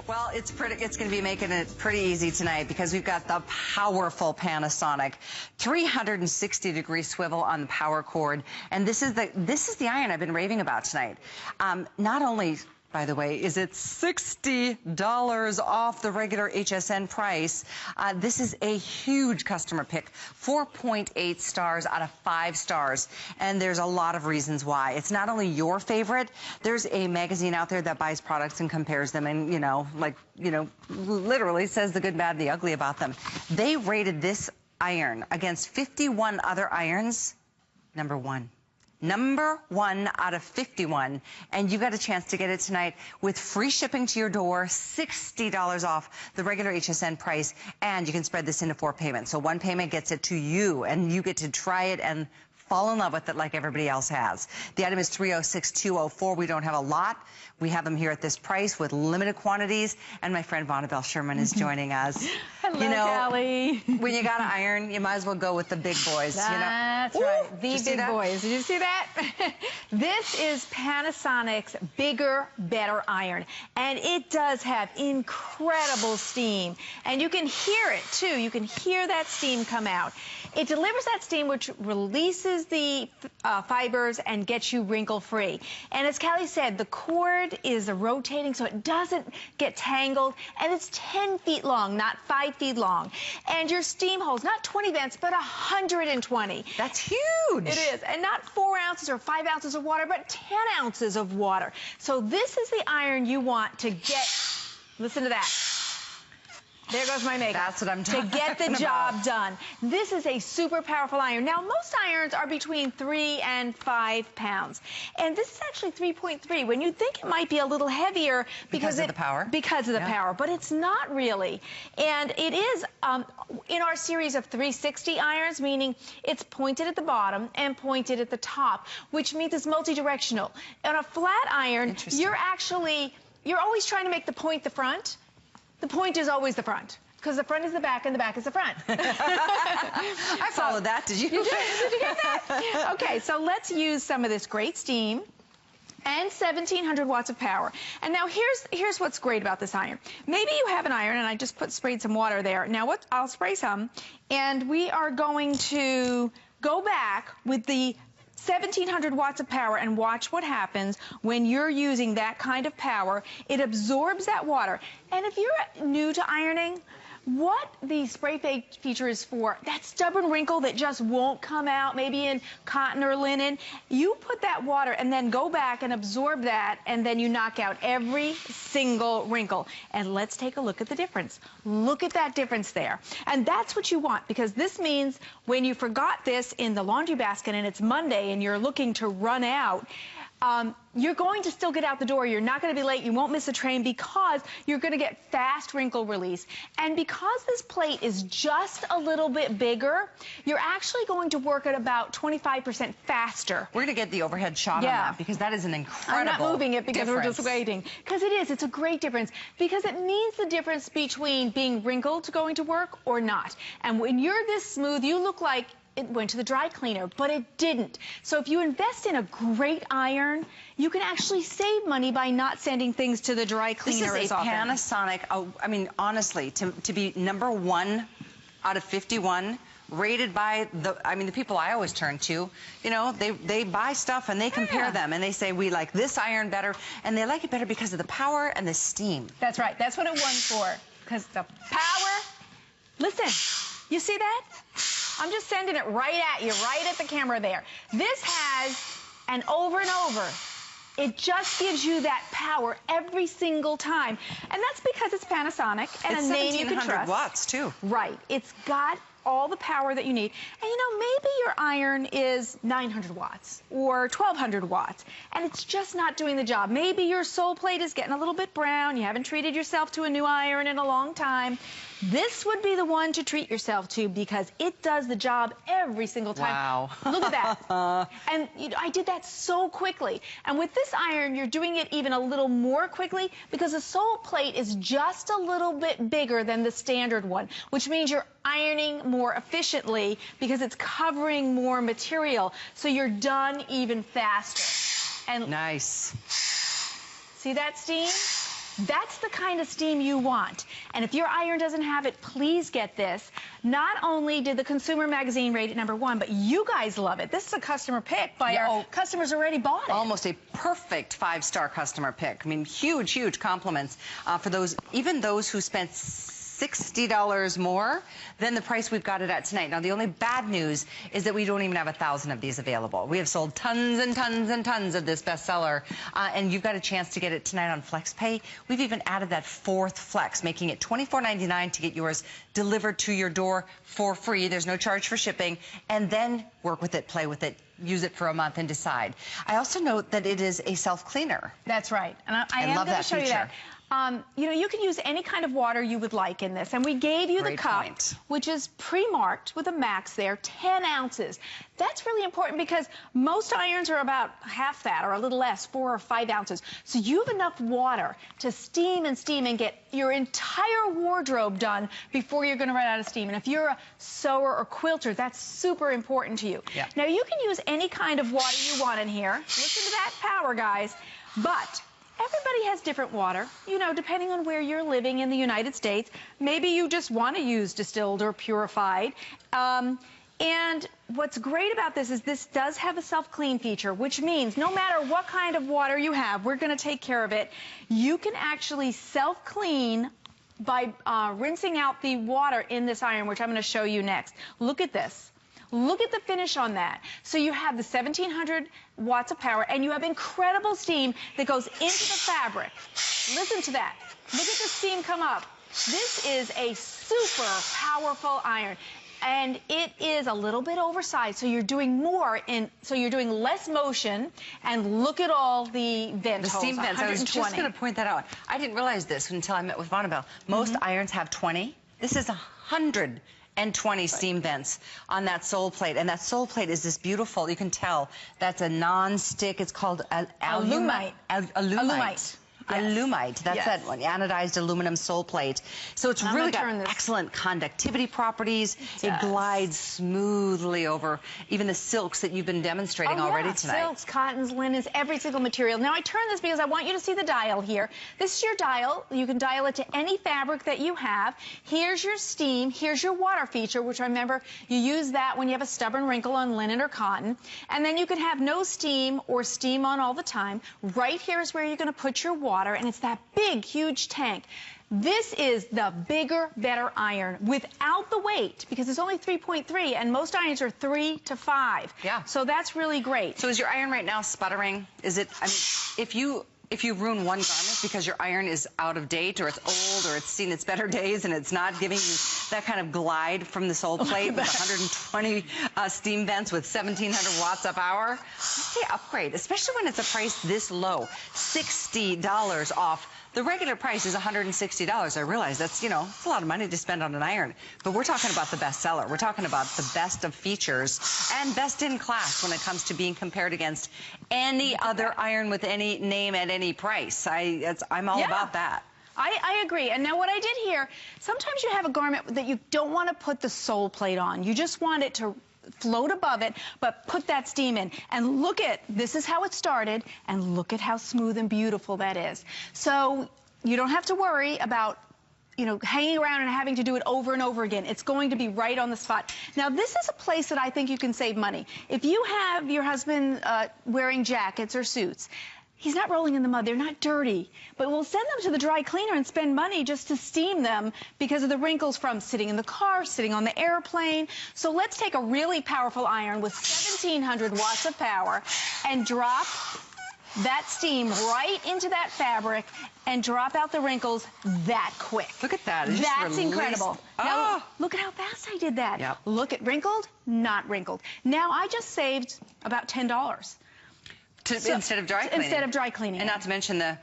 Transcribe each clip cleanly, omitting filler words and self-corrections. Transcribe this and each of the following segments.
Well, it's going to be making it pretty easy tonight because we've got the powerful Panasonic 360-degree swivel on the power cord, and this is the iron I've been raving about tonight. Not only, by the way, is it $60 off the regular HSN price. This is a huge customer pick, 4.8 stars out of 5 stars. And there's a lot of reasons why. It's not only your favorite, there's a magazine out there that buys products and compares them and, literally says the good, bad, and the ugly about them. They rated this iron against 51 other irons, number one. Number 1 out of 51, and you got a chance to get it tonight with free shipping to your door, $60 off the regular HSN price, and you can spread this into 4 payments. So 1 payment gets it to you, and you get to try it and fall in love with it like everybody else has. The item is 306204. We don't have a lot. We have them here at this price with limited quantities, and my friend Vonabelle Sherman is joining us. Hello, Callie. When you got to iron, you might as well go with the big boys. That's right, the big boys. Did you see that? This is Panasonic's bigger, better iron, and it does have incredible steam, and you can hear it too. You can hear that steam come out. It delivers that steam, which releases the fibers and gets you wrinkle-free. And as Callie said, the cord is rotating so it doesn't get tangled, and it's 10 feet long, not 5 feet long. And your steam holds not 20 vents, but 120. That's huge. It is, and not 4 ounces or 5 ounces of water, but 10 ounces of water. So this is the iron you want to get, listen to that. There goes my makeup. That's what I'm talking about. To get the job done. This is a super powerful iron. Now, most irons are between 3 and 5 pounds. And this is actually 3.3. When you think it might be a little heavier because of the power. Because of the power, but it's not really. And it is in our series of 360 irons, meaning it's pointed at the bottom and pointed at the top, which means it's multi-directional. On a flat iron, you're always trying to make the point the front. The point is always the front, because the front is the back and the back is the front. I followed that. Did you? Did you get that? Okay, so let's use some of this great steam and 1,700 watts of power. And now here's what's great about this iron. Maybe you have an iron, and I just sprayed some water there. Now I'll spray some, and we are going to go back with the 1,700 watts of power and watch what happens when you're using that kind of power. It absorbs that water. And if you're new to ironing, what the spray fade feature is for, that stubborn wrinkle that just won't come out, maybe in cotton or linen, you put that water and then go back and absorb that, and then you knock out every single wrinkle. And let's take a look at the difference. Look at that difference there. And that's what you want, because this means when you forgot this in the laundry basket and it's Monday and you're looking to run out, you're going to still get out the door. You're not going to be late. You won't miss a train because you're going to get fast wrinkle release. And because this plate is just a little bit bigger, you're actually going to work at about 25% faster. We're going to get the overhead shot on that because that is an incredible I'm not moving it because difference. We're just waiting. Because it is. It's a great difference because it means the difference between being wrinkled to going to work or not. And when you're this smooth, you look like it went to the dry cleaner, but it didn't. So if you invest in a great iron, you can actually save money by not sending things to the dry cleaner as often. This is a Panasonic, I mean, honestly, to be number 1 out of 51, rated by the people I always turn to, they buy stuff and they compare them and they say, we like this iron better, and they like it better because of the power and the steam. That's right. That's what it won for, because the power, listen, you see that? I'm just sending it right at you, right at the camera there. This has, and over, it just gives you that power every single time. And that's because it's Panasonic and it's a name you can trust. 1,700 watts, too. Right. It's got all the power that you need. And maybe your iron is 900 watts or 1,200 watts, and it's just not doing the job. Maybe your sole plate is getting a little bit brown. You haven't treated yourself to a new iron in a long time. This would be the one to treat yourself to because it does the job every single time. Wow. Look at that. And I did that so quickly. And with this iron, you're doing it even a little more quickly because the sole plate is just a little bit bigger than the standard one, which means you're ironing more efficiently because it's covering more material. So you're done even faster. And nice. see that steam? That's the kind of steam you want. And if your iron doesn't have it, please get this. Not only did the Consumer Magazine rate it #1, but you guys love it. This is a customer pick by our customers who already bought it. Almost a perfect 5-star customer pick. I mean, huge, huge compliments for those, even those who spent $60 more than the price we've got it at tonight. Now, the only bad news is that we don't even have 1,000 of these available. We have sold tons and tons and tons of this bestseller, and you've got a chance to get it tonight on FlexPay. We've even added that 4th flex, making it $24.99 to get yours delivered to your door for free. There's no charge for shipping, and then work with it, play with it, use it for a month and decide. I also note that it is a self-cleaner. That's right. And I am going to show you that. You know, you can use any kind of water you would like in this. And we gave you the cup, which is pre-marked with a max there, 10 ounces. That's really important because most irons are about half that or a little less, 4 or 5 ounces. So you have enough water to steam and get your entire wardrobe done before you're going to run out of steam. And if you're a sewer or quilter, that's super important to you. Yeah. Now, you can use any kind of water you want in here. Listen to that power, guys. But everybody has different water, you know, depending on where you're living in the United States. Maybe you just want to use distilled or purified. And what's great about this is this does have a self-clean feature, which means no matter what kind of water you have, we're going to take care of it. You can actually self-clean by rinsing out the water in this iron, which I'm going to show you next. Look at this. Look at the finish on that. So you have the 1,700 watts of power, and you have incredible steam that goes into the fabric. Listen to that. Look at the steam come up. This is a super powerful iron. And it is a little bit oversized, so you're doing more so you're doing less motion. And look at all the vent holes. The steam vents. I was just going to point that out. I didn't realize this until I met with Vonabelle. Most irons have 20. This is 120 steam vents on that sole plate. And that sole plate is this beautiful, you can tell, that's a non-stick. It's called alumite. Alumite. Yes. Alumite, that's that one, anodized aluminum sole plate. So it's really got excellent conductivity properties. It glides smoothly over even the silks that you've been demonstrating already tonight. Silks, cottons, linens, every single material. Now I turn this because I want you to see the dial here. This is your dial. You can dial it to any fabric that you have. Here's your steam. Here's your water feature, which remember, you use that when you have a stubborn wrinkle on linen or cotton. And then you can have no steam or steam on all the time. Right here is where you're going to put your water. And it's that big, huge tank. This is the bigger, better iron without the weight because it's only 3.3 and most irons are 3 to 5. Yeah. So that's really great. So is your iron right now sputtering? Is it, I mean, if you ruin one garment because your iron is out of date or it's old or it's seen its better days and it's not giving you that kind of glide from the sole plate with 120 steam vents with 1,700 watts of power, I say upgrade, especially when it's a price this low, $60 off. The regular price is $160. I realize that's, you know, it's a lot of money to spend on an iron. But we're talking about the bestseller. We're talking about the best of features and best in class when it comes to being compared against any other iron with any name at any price. I'm all about that. I agree. And now what I did here, sometimes you have a garment that you don't want to put the sole plate on. You just want it to float above it, but put that steam in. And look at, this is how it started, and look at how smooth and beautiful that is. So you don't have to worry about, you know, hanging around and having to do it over and over again. It's going to be right on the spot. Now, this is a place that I think you can save money. If you have your husband wearing jackets or suits, he's not rolling in the mud. They're not dirty. But we'll send them to the dry cleaner and spend money just to steam them because of the wrinkles from sitting in the car, sitting on the airplane. So let's take a really powerful iron with 1,700 watts of power and drop that steam right into that fabric and drop out the wrinkles that quick. Look at that. That's incredible. Now, look at how fast I did that. Yep. Look at wrinkled, not wrinkled. Now, I just saved about $10. Instead of dry cleaning. Instead of dry cleaning. And not to mention the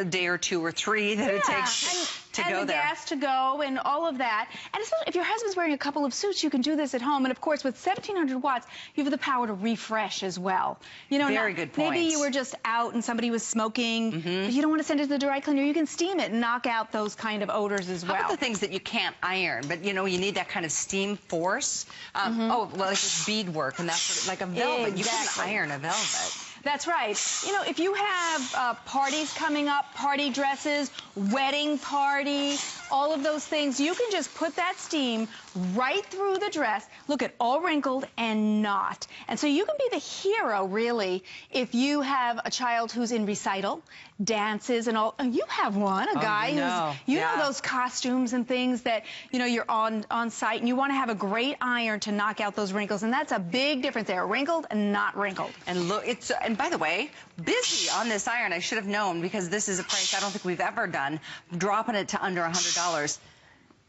day or 2 or 3 that it takes to go there. And the gas to go and all of that. And especially if your husband's wearing a couple of suits, you can do this at home. And, of course, with 1,700 watts, you have the power to refresh as well. You know, very good point. Maybe you were just out and somebody was smoking, but you don't want to send it to the dry cleaner. You can steam it and knock out those kind of odors as well. How about the things that you can't iron, but, you know, you need that kind of steam force? Oh, well, like this beadwork and that sort of, like a velvet. Exactly. You can iron a velvet. That's right. You know, if you have parties coming up, party dresses, wedding party, all of those things, you can just put that steam right through the dress. Look at all wrinkled and not. And so you can be the hero, really, if you have a child who's in recital, dances and all. You have one, a guy who's, you know those costumes and things that, you know, you're on site, and you want to have a great iron to knock out those wrinkles. And that's a big difference there, wrinkled and not wrinkled. And look, and by the way, busy on this iron. I should have known, because this is a price I don't think we've ever done, dropping it to under $100.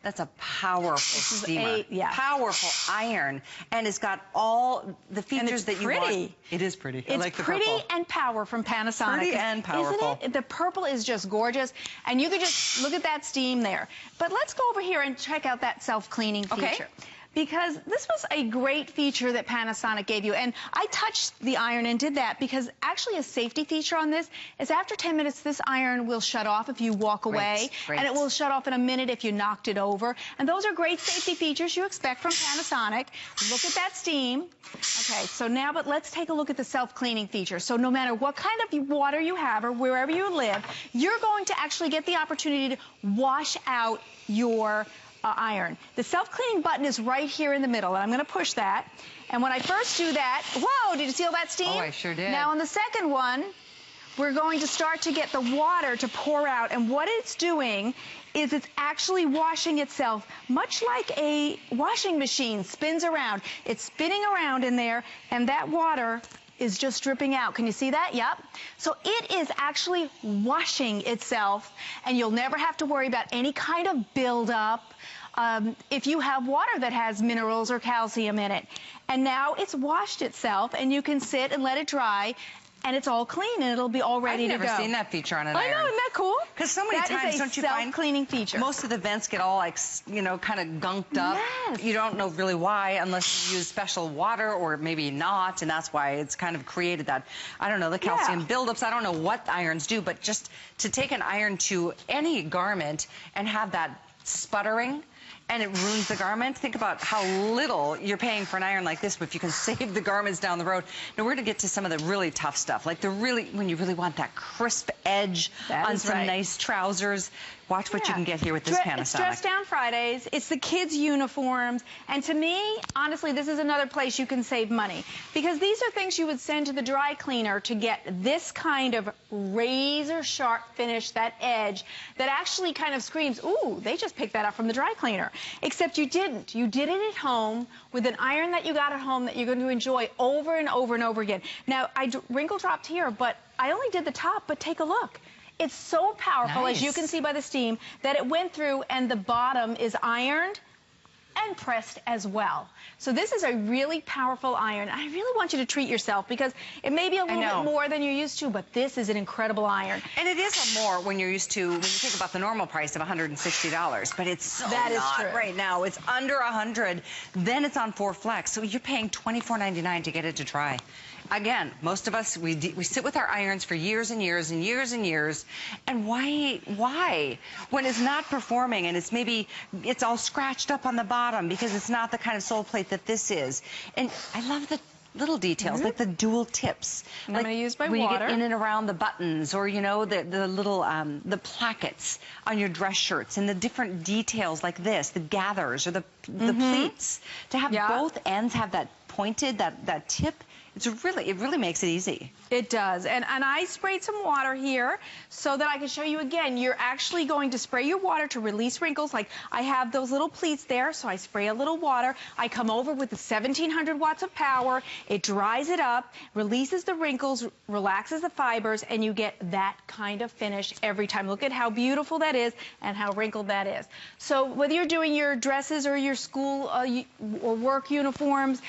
That's a powerful steamer. Powerful iron. And it's got all the features that you want. It is pretty. I like the purple. It's pretty and power from Panasonic. Pretty and powerful. Isn't it? The purple is just gorgeous. And you can just look at that steam there. But let's go over here and check out that self-cleaning feature. Because this was a great feature that Panasonic gave you. And I touched the iron and did that because actually a safety feature on this is after 10 minutes, this iron will shut off if you walk away. And it will shut off in a minute if you knocked it over. And those are great safety features you expect from Panasonic. Look at that steam. Okay, so now, but let's take a look at the self-cleaning feature. So no matter what kind of water you have or wherever you live, you're going to actually get the opportunity to wash out your iron. The self-cleaning button is right here in the middle, and I'm going to push that. And when I first do that, whoa, did you see all that steam? Oh, I sure did. Now on the second one, we're going to start to get the water to pour out, and what it's doing is it's actually washing itself, much like a washing machine spins around. It's spinning around in there, and that water is just dripping out. Can you see that? Yep. So it is actually washing itself, and you'll never have to worry about any kind of buildup if you have water that has minerals or calcium in it. And now it's washed itself, and you can sit and let it dry, and it's all clean, and it'll be all ready to go. I've never seen that feature on an iron. I know, isn't that cool? Because so many times, don't you find, self-cleaning feature. Most of the vents get all, like, you know, kind of gunked up. Yes. You don't know really why, unless you use special water, or maybe not, and that's why it's kind of created that, I don't know, the calcium buildups. I don't know what irons do, but just to take an iron to any garment and have that sputtering, and it ruins the garment. Think about how little you're paying for an iron like this, but if you can save the garments down the road. Now we're going to get to some of the really tough stuff, like when you really want that crisp edge on some nice trousers. Watch what you can get here with this Panasonic. It's Dress Down Fridays. It's the kids' uniforms. And to me, honestly, this is another place you can save money. Because these are things you would send to the dry cleaner to get this kind of razor-sharp finish, that edge, that actually kind of screams, ooh, they just picked that up from the dry cleaner. Except you didn't. You did it at home with an iron that you got at home that you're going to enjoy over and over and over again. Now, I wrinkle dropped here, but I only did the top, but take a look. It's so powerful, as you can see by the steam, that it went through and the bottom is ironed and pressed as well. So this is a really powerful iron. I really want you to treat yourself, because it may be a little bit more than you're used to, but this is an incredible iron. And it is a more when you're used to, when you think about the normal price of $160, but it's so not right now. It's under $100. Then it's on 4 Flex, so you're paying $24.99 to get it to try. Again, most of us, we sit with our irons for years and years and years and years, and why? When it's not performing, and it's all scratched up on the bottom because it's not the kind of sole plate that this is. And I love the little details, like the dual tips. And like I'm going to use my when water. You get in and around the buttons, or, you know, the little, the plackets on your dress shirts, and the different details like this, the gathers or the pleats. To have both ends have that pointed, that tip, it really makes it easy. It does. And I sprayed some water here so that I can show you again. You're actually going to spray your water to release wrinkles. Like I have those little pleats there, so I spray a little water. I come over with the 1700 watts of power. It dries it up, releases the wrinkles, relaxes the fibers, and you get that kind of finish every time. Look at how beautiful that is and how wrinkled that is. So whether you're doing your dresses or your school or work uniforms,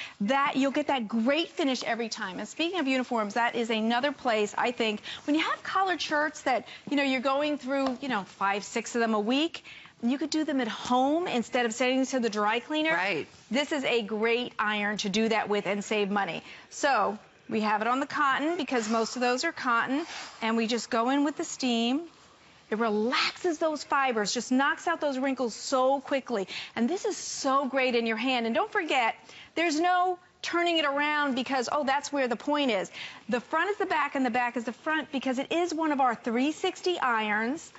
you'll get that great finish every time. And speaking of uniforms, that is another place, I think, when you have collared shirts that, you know, you're going through, you know, 5, 6 of them a week, you could do them at home instead of sending them to the dry cleaner. Right. This is a great iron to do that with and save money. So we have it on the cotton because most of those are cotton, and we just go in with the steam. It relaxes those fibers, just knocks out those wrinkles so quickly. And this is so great in your hand. And don't forget, there's no turning it around because, oh, that's where the point is. The front is the back and the back is the front because it is one of our 360 irons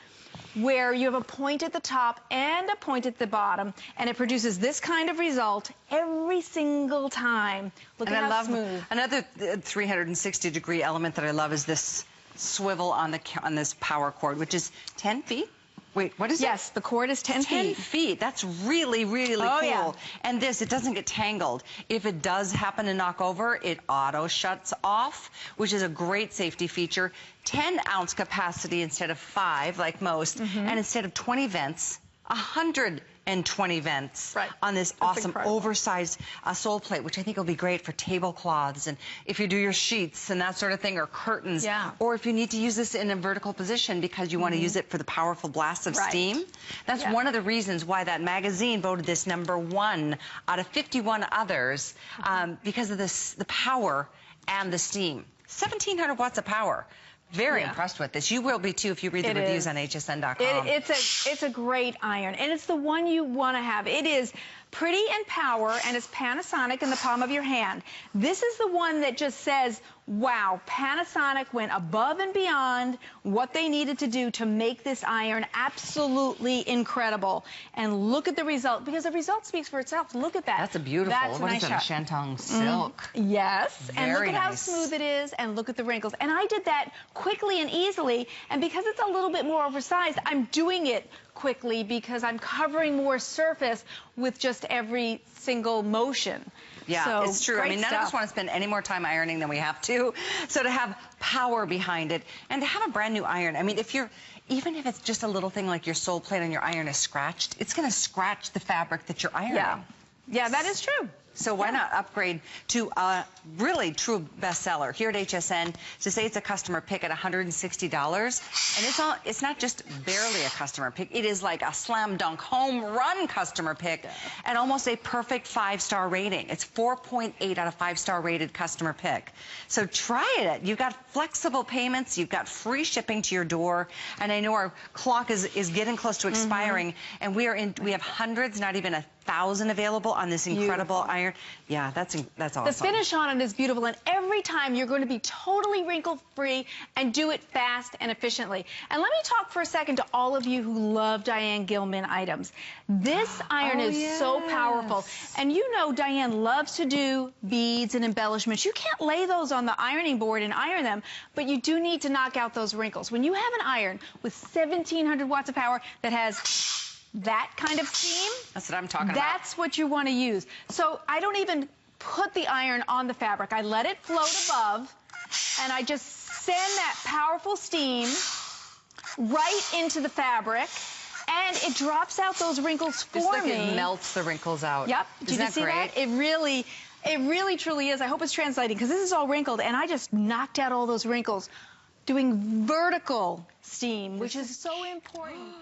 where you have a point at the top and a point at the bottom, and it produces this kind of result every single time. Look at how smooth. Another 360-degree element that I love is this swivel on this power cord, which is 10 feet. Wait, what is it? Yes, the cord is 10 feet. 10 feet. That's really, really cool. Yeah. And this, it doesn't get tangled. If it does happen to knock over, it auto shuts off, which is a great safety feature. 10-ounce capacity instead of 5, like most. And instead of 20 vents, 120 vents on this awesome oversized sole plate, which I think will be great for tablecloths and if you do your sheets and that sort of thing, or curtains, or if you need to use this in a vertical position because you want to use it for the powerful blast of steam. That's one of the reasons why that magazine voted this #1 out of 51 others, because of the power and the steam. 1,700 watts of power. Very impressed with this. You will be too if you read the reviews on hsn.com. It's a great iron, and it's the one you want to have. It is pretty in power, and it's Panasonic in the palm of your hand. This is the one that just says, wow, Panasonic went above and beyond what they needed to do to make this iron absolutely incredible. And look at the result, because the result speaks for itself. Look at that. That's a beautiful, That's a what nice is that, shot. Shantung silk? Yes, and look at how nice. smooth it is, and look at the wrinkles. And I did that quickly and easily, and because it's a little bit more oversized, I'm doing it quickly because I'm covering more surface with just every single motion. Yeah, so, it's true. I mean, none of us want to spend any more time ironing than we have to. So to have power behind it and to have a brand new iron, I mean, even if it's just a little thing like your sole plate on your iron is scratched, it's going to scratch the fabric that you're ironing. Yeah, that is true. So why not upgrade to a really true bestseller here at HSN? To say it's a customer pick at $160, and it's not just barely a customer pick. It is like a slam dunk home run customer pick, and almost a perfect 5-star rating. It's 4.8 out of 5-star rated customer pick. So try it. You've got flexible payments. You've got free shipping to your door. And I know our clock is getting close to expiring, and we have hundreds, not even 1,000 available on this incredible iron. Yeah, that's awesome. The finish on it is beautiful, and every time you're going to be totally wrinkle-free and do it fast and efficiently. And let me talk for a second to all of you who love Diane Gilman items. This iron is so powerful. And you know Diane loves to do beads and embellishments. You can't lay those on the ironing board and iron them, but you do need to knock out those wrinkles. When you have an iron with 1,700 watts of power that has that kind of steam, that's what I'm talking about. That's what you want to use. So I don't even put the iron on the fabric. I let it float above, and I just send that powerful steam right into the fabric, and it drops out those wrinkles for me. It melts the wrinkles out. Yep. Did you see that? It really truly is. I hope it's translating, because this is all wrinkled, and I just knocked out all those wrinkles doing vertical steam, which is so important.